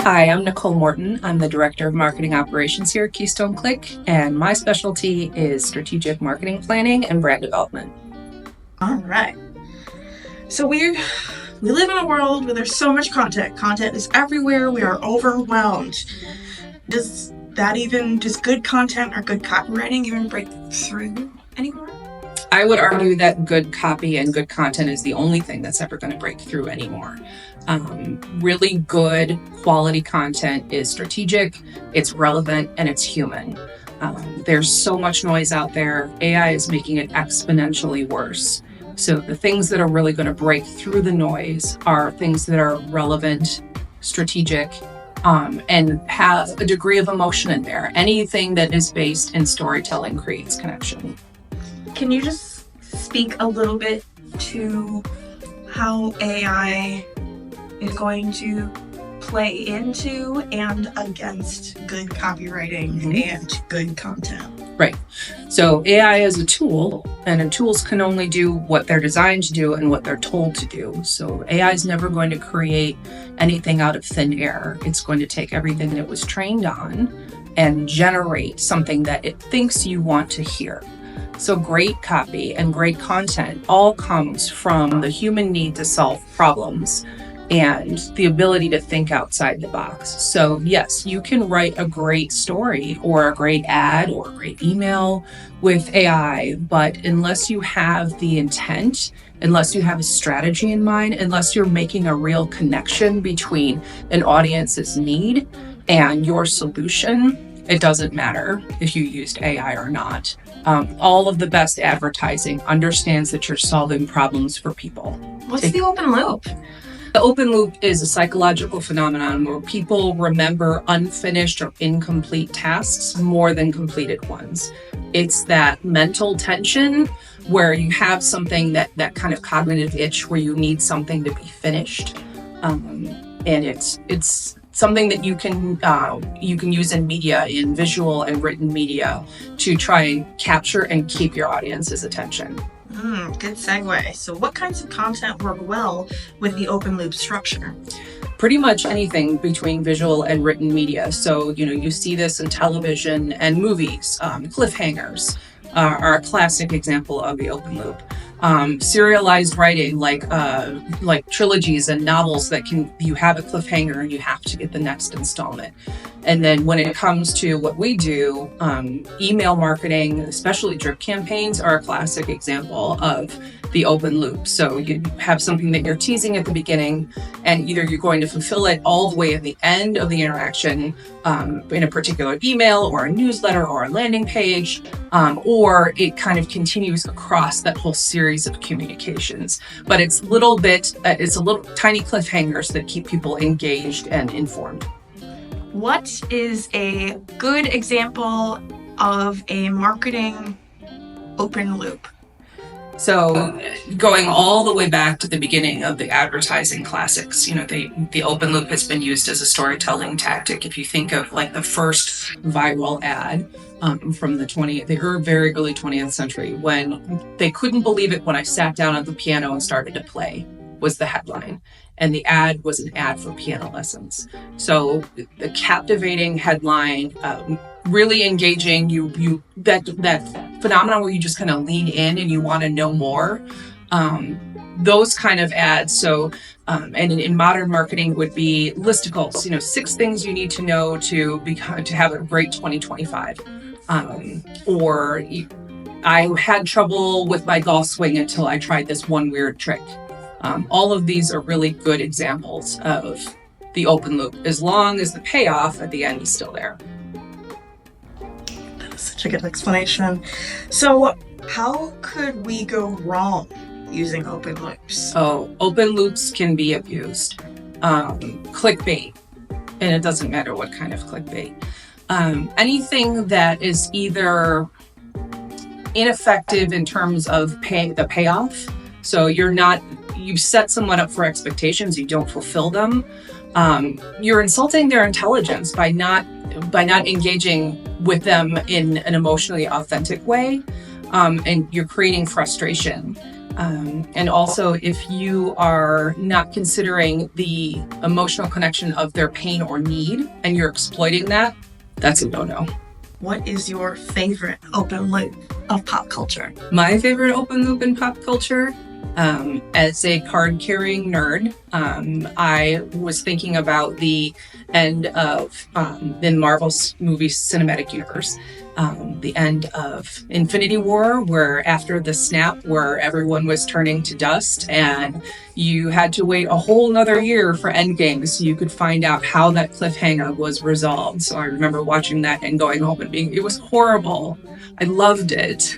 Hi, I'm Nicole Morton. I'm the Director of Marketing Operations here at Keystone Click, and my specialty is strategic marketing planning and brand development. All right. So we live in a world where there's so much content. Content is everywhere. We are overwhelmed. Does good content or good copywriting even break through anymore? I would argue that good copy and good content is the only thing that's ever going to break through anymore. Really good quality content is strategic, it's relevant, and it's human. There's so much noise out there. AI is making it exponentially worse. So the things that are really going to break through the noise are things that are relevant, strategic, and have a degree of emotion in there. Anything that is based in storytelling creates connection. Can you just speak a little bit to how AI is going to play into and against good copywriting and good content? Right. So AI is a tool, and tools can only do what they're designed to do and what they're told to do. So AI is never going to create anything out of thin air. It's going to take everything that it was trained on and generate something that it thinks you want to hear. So great copy and great content all comes from the human need to solve problems and the ability to think outside the box. So yes, you can write a great story or a great ad or a great email with AI, but unless you have the intent, unless you have a strategy in mind, unless you're making a real connection between an audience's need and your solution, it doesn't matter if you used AI or not. All of the best advertising understands that you're solving problems for people. What's the open loop? The open loop is a psychological phenomenon where people remember unfinished or incomplete tasks more than completed ones. It's that mental tension where you have something that kind of cognitive itch where you need something to be finished. And it's something that you can use in media, in visual and written media, to try and capture and keep your audience's attention. Good segue. So what kinds of content work well with the open loop structure? Pretty much anything between visual and written media. So, you see this in television and movies. Cliffhangers are a classic example of the open loop. Serialized writing, like trilogies and novels that you have a cliffhanger and you have to get the next installment. And then when it comes to what we do, email marketing, especially drip campaigns, are a classic example of the open loop. So you have something that you're teasing at the beginning, and either you're going to fulfill it all the way at the end of the interaction in a particular email or a newsletter or a landing page, or it kind of continues across that whole series of communications. But it's little tiny cliffhangers that keep people engaged and informed. What is a good example of a marketing open loop? So going all the way back to the beginning of the advertising classics, the open loop has been used as a storytelling tactic. If you think of like the first viral ad from the very early 20th century, when they couldn't believe it when I sat down at the piano and started to play, was the headline. And the ad was an ad for piano lessons. So the captivating headline, really engaging, that phenomenon where you just kind of lean in and you want to know more. Those kind of ads. So, and in modern marketing would be listicles, 6 things you need to know to have a great 2025. Or I had trouble with my golf swing until I tried this one weird trick. All of these are really good examples of the open loop, as long as the payoff at the end is still there. That is such a good explanation. So how could we go wrong using open loops? Oh, open loops can be abused. Clickbait, and it doesn't matter what kind of clickbait. Anything that is either ineffective in terms of the payoff. So you've set someone up for expectations, you don't fulfill them. You're insulting their intelligence by not engaging with them in an emotionally authentic way, and you're creating frustration. And also, if you are not considering the emotional connection of their pain or need and you're exploiting that, that's a no-no. What is your favorite open loop of pop culture? My favorite open loop in pop culture, as a card-carrying nerd, I was thinking about the end of the Marvel movie cinematic universe, the end of Infinity War, where after the snap where everyone was turning to dust and you had to wait a whole nother year for Endgame so you could find out how that cliffhanger was resolved. So I remember watching that and going home and it was horrible. I loved it.